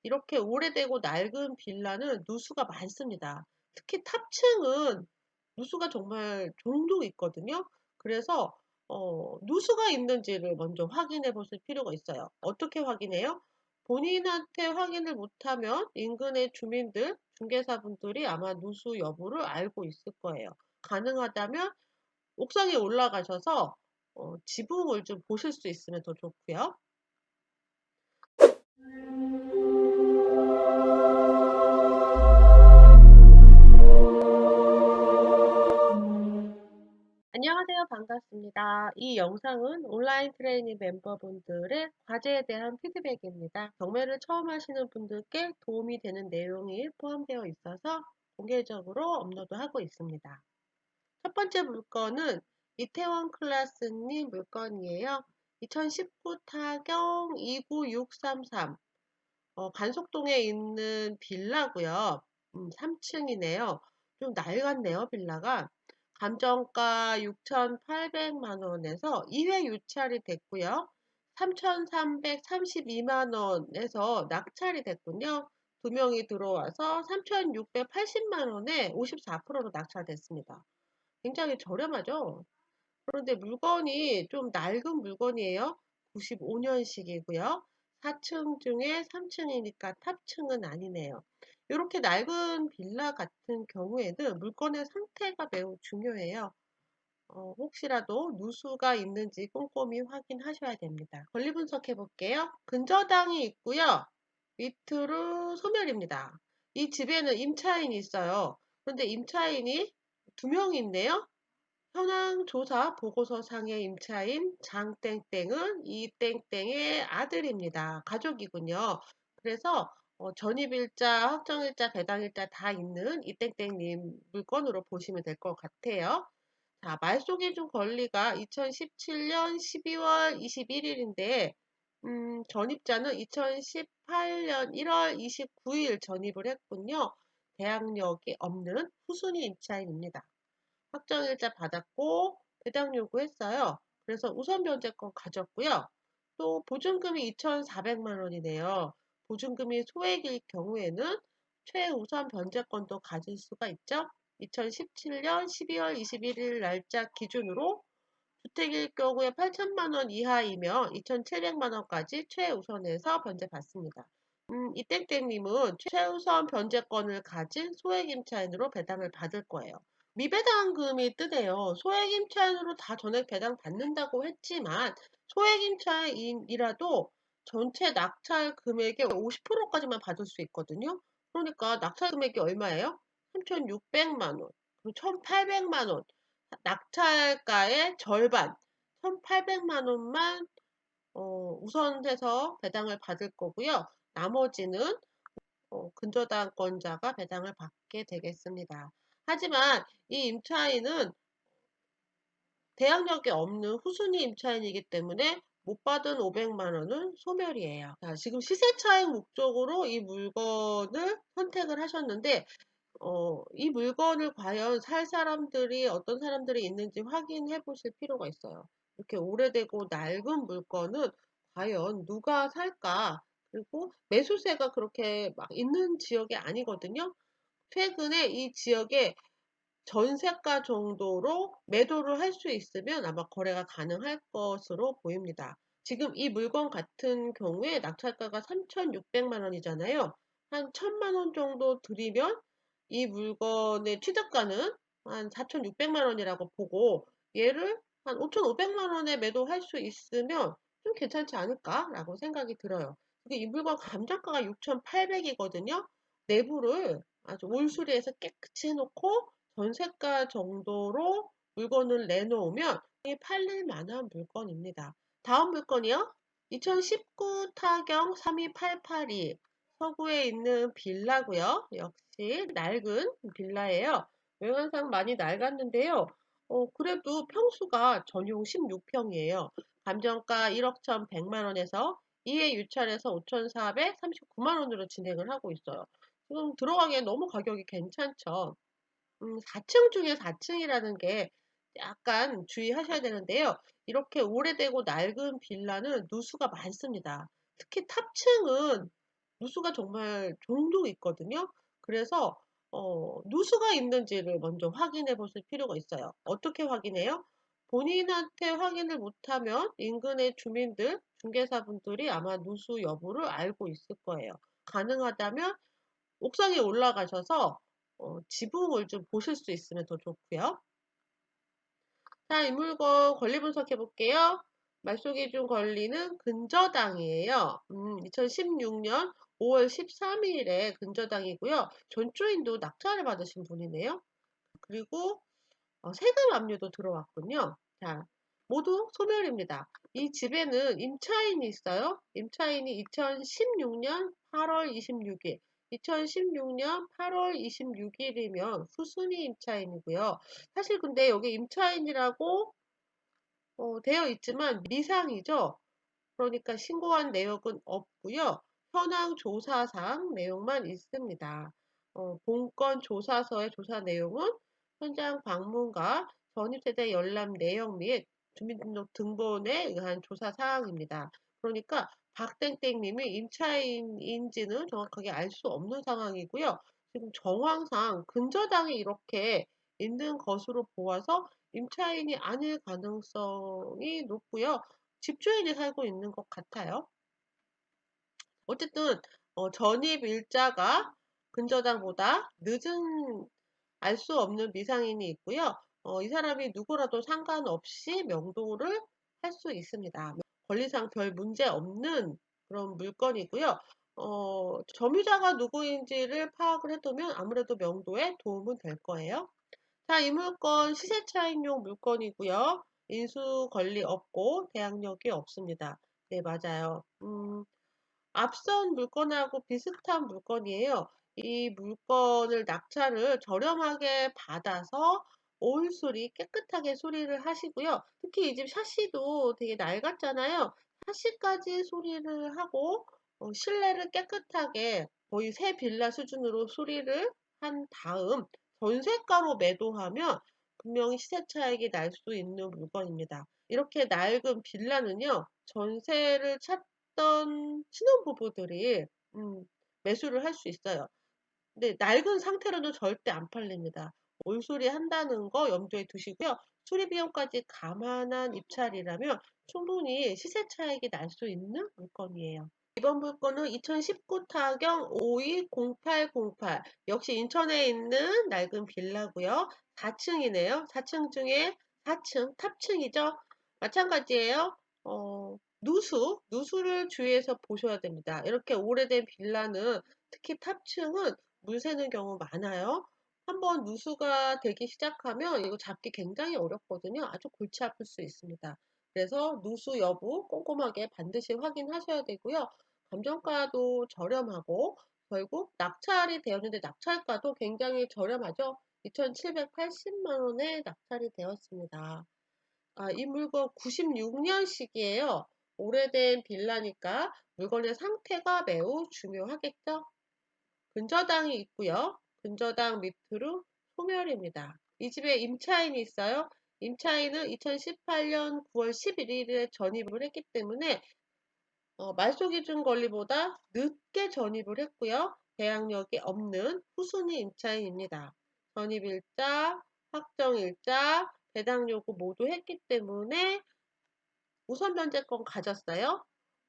이렇게 오래되고 낡은 빌라는 누수가 많습니다. 특히 탑층은 누수가 정말 종종 있거든요. 그래서 누수가 있는지를 먼저 확인해 보실 필요가 있어요. 어떻게 확인해요? 본인한테 확인을 못하면 인근의 주민들, 중개사분들이 아마 누수 여부를 알고 있을 거예요. 가능하다면 옥상에 올라가셔서 지붕을 좀 보실 수 있으면 더 좋고요. 안녕하세요. 반갑습니다. 이 영상은 온라인 트레이닝 멤버분들의 과제에 대한 피드백입니다. 경매를 처음 하시는 분들께 도움이 되는 내용이 포함되어 있어서 공개적으로 업로드하고 있습니다. 첫 번째 물건은 이태원 클라스님 물건이에요. 2019 타경 29633 반석동에 있는 빌라고요. 3층이네요. 좀 낡았네요, 빌라가. 감정가 6,800만 원에서 2회 유찰이 됐고요. 3,332만 원에서 낙찰이 됐군요. 두 명이 들어와서 3,680만 원에 54%로 낙찰됐습니다. 굉장히 저렴하죠? 그런데 물건이 좀 낡은 물건이에요. 95년식이고요. 4층 중에 3층이니까 탑층은 아니네요. 이렇게 낡은 빌라 같은 경우에는 물건의 상태가 매우 중요해요. 혹시라도 누수가 있는지 꼼꼼히 확인하셔야 됩니다. 권리 분석해 볼게요. 근저당이 있고요. 밑으로 소멸입니다. 이 집에는 임차인이 있어요. 그런데 임차인이 두 명이 있네요. 현황 조사 보고서상의 임차인 장땡땡은 이땡땡의 아들입니다. 가족이군요. 그래서 전입일자, 확정일자, 배당일자 다 있는 이땡땡님 물건으로 보시면 될 것 같아요. 자, 말소기준 권리가 2017년 12월 21일인데 전입자는 2018년 1월 29일 전입을 했군요. 대항력이 없는 후순위 임차인입니다. 확정일자 받았고 배당 요구했어요. 그래서 우선 변제권 가졌고요. 또 보증금이 2,400만 원이네요. 보증금이 소액일 경우에는 최우선 변제권도 가질 수가 있죠. 2017년 12월 21일 날짜 기준으로 주택일 경우에 8천만 원 이하이면 2,700만 원까지 최우선에서 변제받습니다. 이땡땡님은 최우선 변제권을 가진 소액임차인으로 배당을 받을 거예요. 미배당금이 뜨네요. 소액임차인으로 다 전액 배당 받는다고 했지만 소액임차인이라도 전체 낙찰 금액의 50%까지만 받을 수 있거든요. 그러니까 낙찰 금액이 얼마예요? 3,600만 원, 그리고 1,800만 원. 낙찰가의 절반, 1,800만 원만 우선해서 배당을 받을 거고요. 나머지는 근저당권자가 배당을 받게 되겠습니다. 하지만 이 임차인은 대항력이 없는 후순위 임차인이기 때문에 못 받은 500만 원은 소멸이에요. 자, 지금 시세 차익 목적으로 이 물건을 선택을 하셨는데 이 물건을 과연 살 사람들이 어떤 사람들이 있는지 확인해 보실 필요가 있어요. 이렇게 오래되고 낡은 물건은 과연 누가 살까? 그리고 매수세가 그렇게 막 있는 지역이 아니거든요. 최근에 이 지역에 전세가 정도로 매도를 할 수 있으면 아마 거래가 가능할 것으로 보입니다. 지금 이 물건 같은 경우에 낙찰가가 3,600만 원이잖아요. 한 1,000만 원 정도 들이면 이 물건의 취득가는 한 4,600만 원이라고 보고 얘를 한 5,500만 원에 매도할 수 있으면 좀 괜찮지 않을까라고 생각이 들어요. 이 물건 감정가가 6,800이거든요. 내부를 아주 올수리해서 깨끗이 해놓고 전세가 정도로 물건을 내놓으면 팔릴 만한 물건입니다. 다음 물건이요. 2019 타경 32882 서구에 있는 빌라고요. 역시 낡은 빌라예요. 외관상 많이 낡았는데요. 그래도 평수가 전용 16평이에요. 감정가 1억 1,100만 원에서 2회 유찰해서 5,439만 원으로 진행을 하고 있어요. 지금 들어가기에 너무 가격이 괜찮죠. 4층 중에 4층이라는 게 약간 주의하셔야 되는데요. 이렇게 오래되고 낡은 빌라는 누수가 많습니다. 특히 탑층은 누수가 정말 종종 있거든요. 그래서 누수가 있는지를 먼저 확인해 보실 필요가 있어요. 어떻게 확인해요? 본인한테 확인을 못하면 인근의 주민들, 중개사분들이 아마 누수 여부를 알고 있을 거예요. 가능하다면 옥상에 올라가셔서 지붕을 좀 보실 수 있으면 더 좋고요. 자, 이 물건 권리 분석해 볼게요. 말소기준 권리는 근저당이에요. 2016년 5월 13일에 근저당이고요. 전주인도 낙찰을 받으신 분이네요. 그리고 세금 압류도 들어왔군요. 자, 모두 소멸입니다. 이 집에는 임차인이 있어요. 임차인이 2016년 8월 26일, 2016년 8월 26일이면 후순위 임차인이고요. 사실 근데 여기 임차인이라고 되어 있지만 미상이죠. 그러니까 신고한 내역은 없고요. 현황 조사상 내용만 있습니다. 본건 조사서의 조사 내용은 현장 방문과 전입세대 열람 내역 및 주민등록 등본에 의한 조사 사항입니다. 그러니까 박땡땡님이 임차인인지는 정확하게 알 수 없는 상황이고요. 지금 정황상 근저당이 이렇게 있는 것으로 보아서 임차인이 아닐 가능성이 높고요. 집주인이 살고 있는 것 같아요. 어쨌든 전입 일자가 근저당보다 늦은 알 수 없는 미상인이 있고요. 이 사람이 누구라도 상관없이 명도를 할 수 있습니다. 권리상 별 문제 없는 그런 물건이고요. 점유자가 누구인지를 파악을 해두면 아무래도 명도에 도움은 될 거예요. 자, 이 물건 시세 차익용 물건이고요. 인수 권리 없고 대항력이 없습니다. 네, 맞아요. 앞선 물건하고 비슷한 물건이에요. 이 물건을 낙찰을 저렴하게 받아서 올 수리 깨끗하게 수리를 하시고요. 특히 이 집 샤시도 되게 낡았잖아요. 샤시까지 수리를 하고 실내를 깨끗하게 거의 새 빌라 수준으로 수리를 한 다음 전세가로 매도하면 분명히 시세 차익이 날 수 있는 물건입니다. 이렇게 낡은 빌라는요, 전세를 찾던 신혼부부들이 매수를 할 수 있어요. 근데 낡은 상태로는 절대 안 팔립니다. 올수리 한다는 거 염두에 두시고요. 수리 비용까지 감안한 입찰이라면 충분히 시세 차익이 날 수 있는 물건이에요. 이번 물건은 2019 타경 520808 역시 인천에 있는 낡은 빌라고요. 4층이네요. 4층 중에 4층 탑층이죠. 마찬가지예요. 누수를 주의해서 보셔야 됩니다. 이렇게 오래된 빌라는 특히 탑층은 물 새는 경우 많아요. 한번 누수가 되기 시작하면 이거 잡기 굉장히 어렵거든요. 아주 골치 아플 수 있습니다. 그래서 누수 여부 꼼꼼하게 반드시 확인하셔야 되고요. 감정가도 저렴하고 결국 낙찰이 되었는데 낙찰가도 굉장히 저렴하죠. 2,780만 원에 낙찰이 되었습니다. 이 물건 96년식이에요. 오래된 빌라니까 물건의 상태가 매우 중요하겠죠. 근저당이 있고요. 근저당 밑으로 소멸입니다. 이 집에 임차인이 있어요. 임차인은 2018년 9월 11일에 전입을 했기 때문에 말소기준 권리보다 늦게 전입을 했고요. 대항력이 없는 후순위 임차인입니다. 전입일자, 확정일자, 배당 요구 모두 했기 때문에 우선 변제권 가졌어요.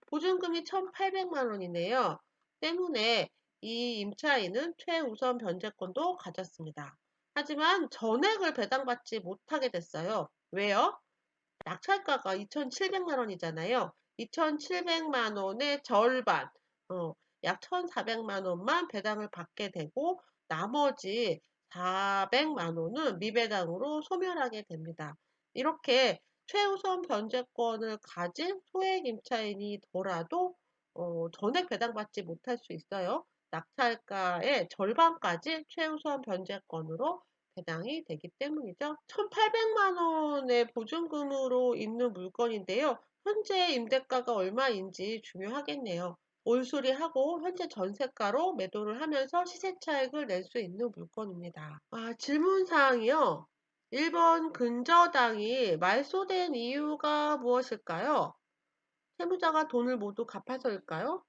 보증금이 1,800만 원이네요. 때문에 이 임차인은 최우선 변제권도 가졌습니다. 하지만 전액을 배당받지 못하게 됐어요. 왜요? 낙찰가가 2,700만 원이잖아요. 2,700만 원의 절반, 약 1,400만 원만 배당을 받게 되고 나머지 400만 원은 미배당으로 소멸하게 됩니다. 이렇게 최우선 변제권을 가진 소액 임차인이더라도 전액 배당받지 못할 수 있어요. 낙찰가의 절반까지 최우선 변제권으로 배당이 되기 때문이죠. 1,800만 원의 보증금으로 있는 물건인데요. 현재 임대가가 얼마인지 중요하겠네요. 올수리하고 현재 전세가로 매도를 하면서 시세 차익을 낼 수 있는 물건입니다. 질문 사항이요. 1번 근저당이 말소된 이유가 무엇일까요? 채무자가 돈을 모두 갚아서일까요?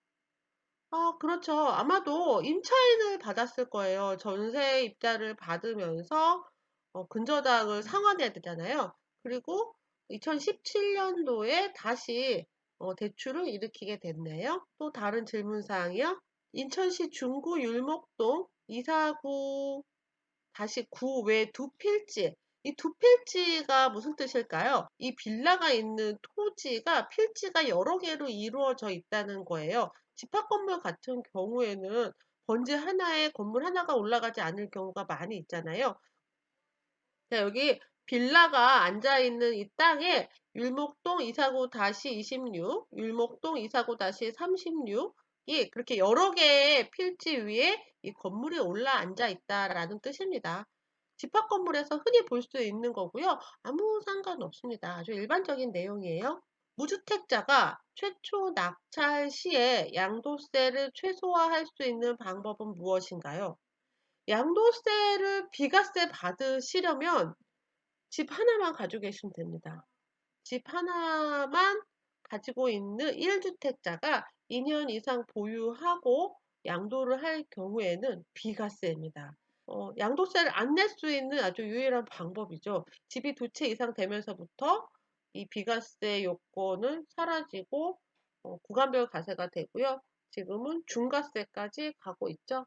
그렇죠. 아마도 임차인을 받았을 거예요. 전세 입자를 받으면서 근저당을 상환해야 되잖아요. 그리고 2017 년도에 다시 대출을 일으키게 됐네요. 또 다른 질문 사항이요. 인천시 중구 율목동 이사구 다시 구 외 두 필지. 이 두 필지가 무슨 뜻일까요? 이 빌라가 있는 토지가 필지가 여러 개로 이루어져 있다는 거예요. 집합 건물 같은 경우에는 번지 하나에 건물 하나가 올라가지 않을 경우가 많이 있잖아요. 자, 여기 빌라가 앉아 있는 이 땅에 율목동 249-26, 율목동 249-36이 그렇게 여러 개의 필지 위에 이 건물이 올라 앉아 있다라는 뜻입니다. 집합 건물에서 흔히 볼 수 있는 거고요. 아무 상관없습니다. 아주 일반적인 내용이에요. 무주택자가 최초 낙찰 시에 양도세를 최소화할 수 있는 방법은 무엇인가요? 양도세를 비과세 받으시려면 집 하나만 가지고 계시면 됩니다. 집 하나만 가지고 있는 1주택자가 2년 이상 보유하고 양도를 할 경우에는 비과세입니다. 양도세를 안 낼 수 있는 아주 유일한 방법이죠. 집이 두 채 이상 되면서부터 이 비과세 요건은 사라지고 구간별 과세가 되고요. 지금은 중과세까지 가고 있죠.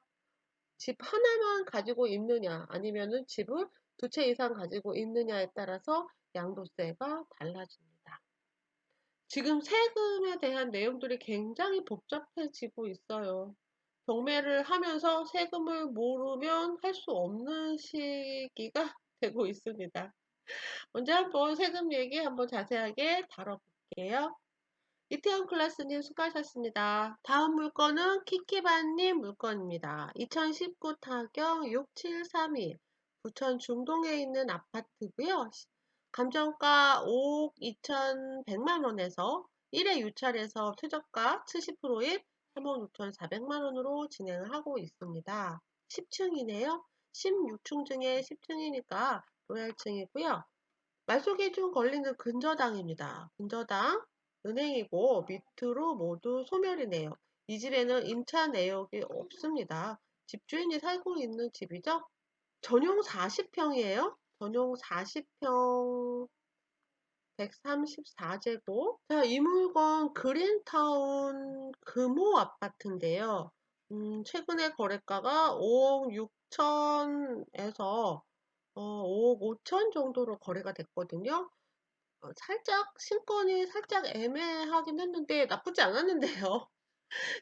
집 하나만 가지고 있느냐 아니면은 집을 두 채 이상 가지고 있느냐에 따라서 양도세가 달라집니다. 지금 세금에 대한 내용들이 굉장히 복잡해지고 있어요. 경매를 하면서 세금을 모르면 할 수 없는 시기가 되고 있습니다. 언제 한번 세금 얘기 한번 자세하게 다뤄볼게요. 이태원 클래스님 수고하셨습니다. 다음 물건은 키키반님 물건입니다. 2019 타경 6732 부천 중동에 있는 아파트고요. 감정가 5억 2,100만 원에서 1회 유찰에서 최저가 70%인 3억 6,400만 원으로 진행을 하고 있습니다. 10층이네요. 16층 중에 10층이니까 로얄층이고요. 말소기준 걸리는 근저당입니다. 근저당 은행이고 밑으로 모두 소멸이네요. 이 집에는 임차 내역이 없습니다. 집주인이 살고 있는 집이죠. 전용 40평이에요. 전용 40평 134제곱. 자, 이 물건 그린타운 금호 아파트인데요. 최근에 거래가가 5억 6천에서 5억 5천 정도로 거래가 됐거든요. 살짝 신권이 살짝 애매하긴 했는데 나쁘지 않았는데요.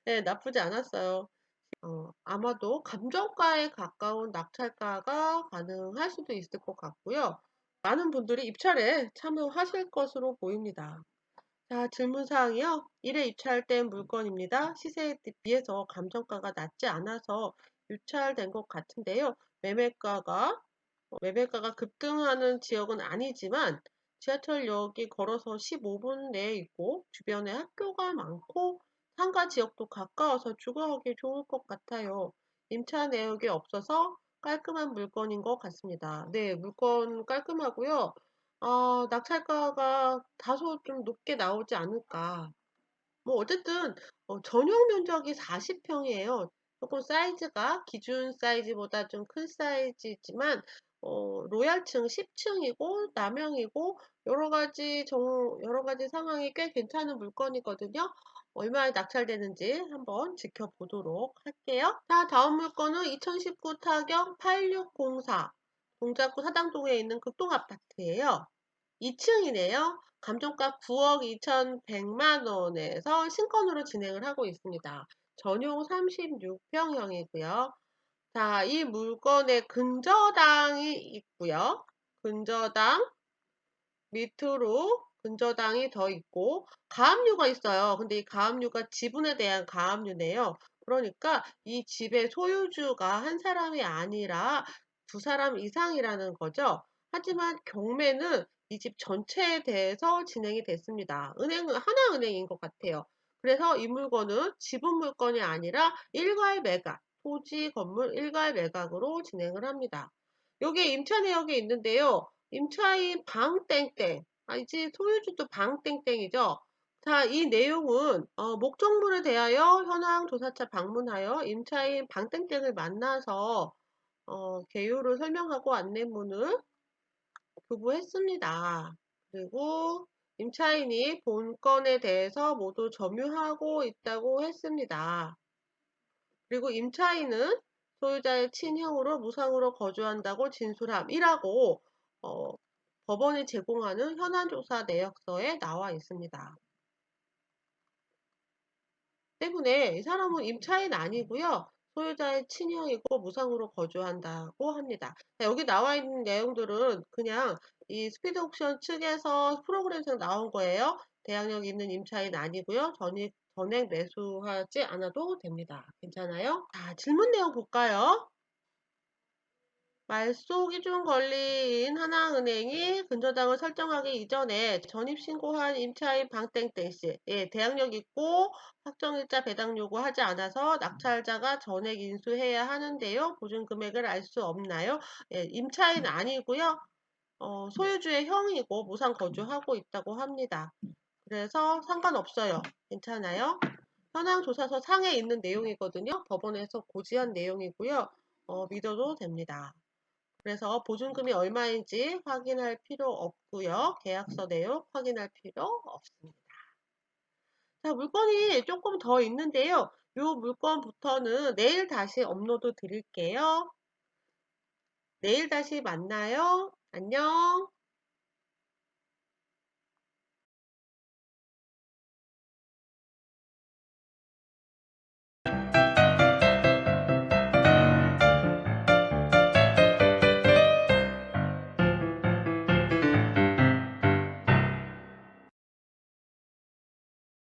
네, 나쁘지 않았어요. 아마도 감정가에 가까운 낙찰가가 가능할 수도 있을 것 같고요. 많은 분들이 입찰에 참여하실 것으로 보입니다. 자, 질문사항이요. 1회 입찰된 물건입니다. 시세에 비해서 감정가가 낮지 않아서 유찰된 것 같은데요. 매매가가 급등하는 지역은 아니지만 지하철역이 걸어서 15분 내에 있고 주변에 학교가 많고 상가 지역도 가까워서 주거하기 좋을 것 같아요. 임차 내역이 없어서 깔끔한 물건인 것 같습니다. 네, 물건 깔끔하고요. 낙찰가가 다소 좀 높게 나오지 않을까. 뭐 어쨌든 전용 면적이 40평이에요. 조금 사이즈가 기준 사이즈보다 좀 큰 사이즈지만 로얄층 10층이고 남형이고 여러 가지 상황이 꽤 괜찮은 물건이거든요. 얼마에 낙찰되는지 한번 지켜보도록 할게요. 자, 다음 물건은 2019 타경 8604 동작구 사당동에 있는 극동 아파트예요. 2층이네요. 감정가 9억 2,100만 원에서 신건으로 진행을 하고 있습니다. 전용 36평형이고요. 자, 이 물건에 근저당이 있고요. 근저당 밑으로 근저당이 더 있고 가압류가 있어요. 근데 이 가압류가 지분에 대한 가압류네요. 그러니까 이 집의 소유주가 한 사람이 아니라 두 사람 이상이라는 거죠. 하지만 경매는 이 집 전체에 대해서 진행이 됐습니다. 은행은 하나은행인 것 같아요. 그래서 이 물건은 지분 물건이 아니라 일괄 매각, 토지 건물 일괄 매각으로 진행을 합니다. 여기에 임차 내역이 있는데요. 임차인 방땡땡. 이 집 소유주도 방땡땡이죠. 자, 이 내용은 목적물에 대하여 현황 조사차 방문하여 임차인 방땡땡을 만나서 개요를 설명하고 안내문을 교부했습니다. 그리고 임차인이 본 건에 대해서 모두 점유하고 있다고 했습니다. 그리고 임차인은 소유자의 친형으로 무상으로 거주한다고 진술함이라고 어, 법원이 제공하는 현안조사 내역서에 나와 있습니다. 때문에 이 사람은 임차인 아니고요. 소유자의 친형이고 무상으로 거주한다고 합니다. 자, 여기 나와 있는 내용들은 그냥 이 스피드 옥션 측에서 프로그램상 나온 거예요. 대항력 있는 임차인 아니고요. 전액 매수하지 않아도 됩니다. 괜찮아요? 자, 질문 내용 볼까요? 말소 기준 권리인 하나은행이 근저당을 설정하기 이전에 전입신고한 임차인 방땡땡씨, 예, 대항력 있고 확정일자 배당 요구하지 않아서 낙찰자가 전액 인수해야 하는데요. 보증 금액을 알 수 없나요? 예, 임차인 아니고요. 소유주의 형이고 무상 거주하고 있다고 합니다. 그래서 상관없어요. 괜찮아요? 현황조사서 상에 있는 내용이거든요. 법원에서 고지한 내용이고요. 믿어도 됩니다. 그래서 보증금이 얼마인지 확인할 필요 없고요. 계약서 내용 확인할 필요 없습니다. 자, 물건이 조금 더 있는데요. 이 물건부터는 내일 다시 업로드 드릴게요. 내일 다시 만나요. 안녕.